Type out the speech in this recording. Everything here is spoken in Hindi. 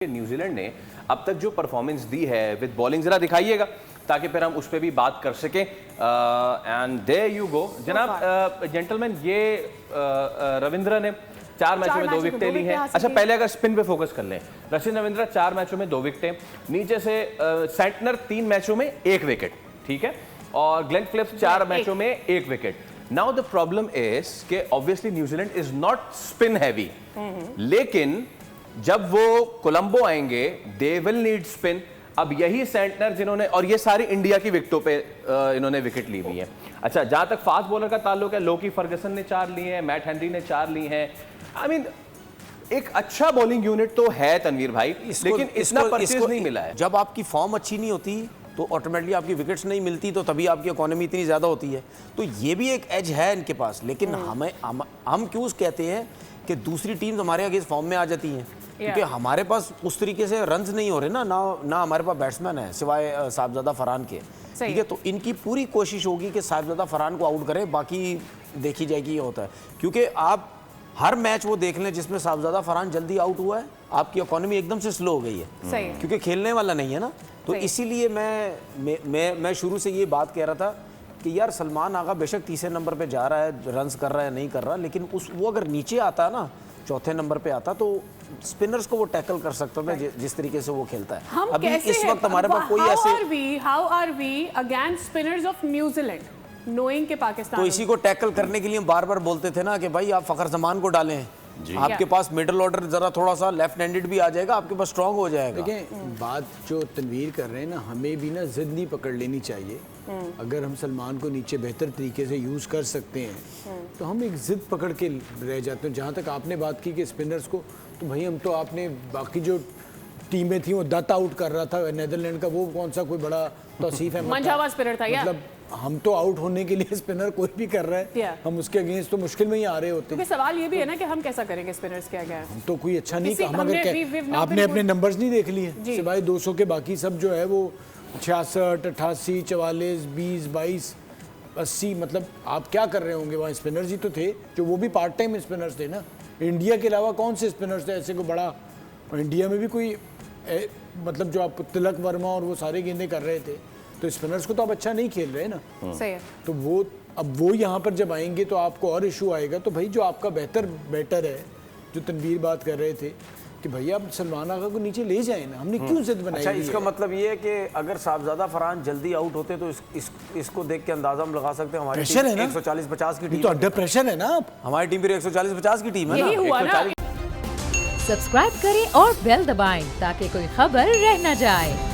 न्यूजीलैंड ने अब तक जो परफॉर्मेंस दी है विद बॉलिंग जरा दिखाइएगा ताकि फिर हम उस पर भी बात कर सकें। एंड देयर यू गो जनाब जेंटलमैन, ये रविंद्र ने 4 मैचों में 2 विकेटें ली हैं। अच्छा, पहले अगर स्पिन पे फोकस कर लें, रचिन रविंद्र 4 मैचों में 2 विकेटें, नीचे से सेंटनर 3 मैचों में 1 विकेट, ठीक है, और ग्लेन फिलिप्स 4 मैचों में 1 wicket. Now the problem is कि obviously New Zealand is not spin heavy, लेकिन जब वो कोलंबो आएंगे दे विल नीड स्पिन। अब यही सेंटनर जिन्होंने, और ये सारी इंडिया की विकेटों पे इन्होंने विकेट ली हुई है। अच्छा, जहां तक फास्ट बॉलर का ताल्लुक है, लोकी फर्गसन ने 4 लिए हैं, मैट हेनरी ने 4 लिए हैं। आई मीन एक अच्छा बॉलिंग यूनिट तो है तनवीर भाई, लेकिन इतना परचेज नहीं मिला है। जब आपकी फॉर्म अच्छी नहीं होती तो ऑटोमेटिकली आपकी विकेट्स नहीं मिलती, तो तभी आपकी इकोनॉमी इतनी ज़्यादा होती है। तो ये भी एक एज है इनके पास, लेकिन हम क्यों कहते हैं कि दूसरी टीम्स हमारे अगेंस्ट फॉर्म में आ जाती हैं, क्योंकि हमारे पास उस तरीके से रन्स नहीं हो रहे ना हमारे पास बैट्समैन है सिवाय साहिबजादा फरहान के, ठीक है। तो इनकी पूरी कोशिश होगी कि साहिबजादा फरहान को आउट करें, बाकी देखी जाएगी ये होता है। क्योंकि आप हर मैच वो देख लें जिसमें साहिबजादा फरहान जल्दी आउट हुआ है, आपकी इकोनॉमी एकदम से स्लो हो गई है, क्योंकि खेलने वाला नहीं है ना। तो इसीलिए मैं शुरू से ये बात कह रहा था कि यार सलमान आगा बेशक तीसरे नंबर पे जा रहा है, रन्स कर रहा है, नहीं कर रहा, लेकिन वो अगर नीचे आता है ना, चौथे नंबर पे आता, तो स्पिनर्स को वो टैकल कर सकता है जिस तरीके से वो खेलता है। अभी इस वक्त हमारे पास कोई ऐसे how are we against spinners of New Zealand knowing के पाकिस्तान, तो इसी को टैकल करने के लिए बार बार बोलते थे ना कि भाई आप फखर जमान को डालें, आपके पास मिडिल ऑर्डर जरा थोड़ा सा लेफ्ट हैंडेड भी आ जाएगा, आपके पास स्ट्रांग हो जाएगा। देखिए, बात जो तनवीर कर रहे हैं ना, हमें भी ना जिद नहीं पकड़ लेनी चाहिए। अगर हम सलमान को नीचे बेहतर तरीके से यूज़ कर सकते हैं तो हम एक जिद पकड़ के रह जाते हैं। जहाँ तक आपने बात की कि स्पिनर्स को, तो भाई हम तो आपने बाकी जो टीमें थी वो दत्त आउट कर रहा था नेदरलैंड का, वो कौन सा कोई बड़ा तौसीफ है, मंझावा स्पिनर था यार। मतलब हम तो आउट होने के लिए स्पिनर कोई भी कर रहा है, हम उसके अगेंस्ट तो मुश्किल में ही आ रहे होते हैं। सवाल ये भी है ना कि हम कैसा करेंगे स्पिनर्स के अगेंस्ट। हम तो कोई अच्छा नहीं, हम अगर आपने अपने नंबर्स नहीं देख लिए सिवाय 200 के, बाकी सब जो है वो 66, 88, 44, 20, 22, 80, मतलब आप क्या कर रहे होंगे। वहाँ स्पिनर्स ही तो थे जो, वो भी पार्ट टाइम स्पिनर्स थे ना। इंडिया के अलावा कौन से स्पिनर्स थे ऐसे को बड़ा, इंडिया में भी कोई मतलब जो आप तिलक वर्मा और वो सारे गेंदे कर रहे थे, तो स्पिनर्स को तो आप अच्छा नहीं खेल रहे ना। सही है। तो वो अब वो यहाँ पर जब आएंगे तो आपको और इशू आएगा। तो भाई जो आपका बेटर है, जो तनवीर बात कर रहे थे कि भैया आप सलमान आगा को नीचे ले जाए ना, हमने क्यों जिद बनाई। अच्छा, इसका मतलब ये है कि अगर साहिबजादा फरहान जल्दी आउट होते तो इसको देख के अंदाजा हम लगा सकते हैं हमारी प्रेशर है ना, 140-50 की टीम, तो अंडर प्रेशर है ना। हमारी टीम फिर 140-50 की टीम है यही हुआ ना। सब्सक्राइब करें और बेल दबाएं ताकि कोई खबर रह न जाए।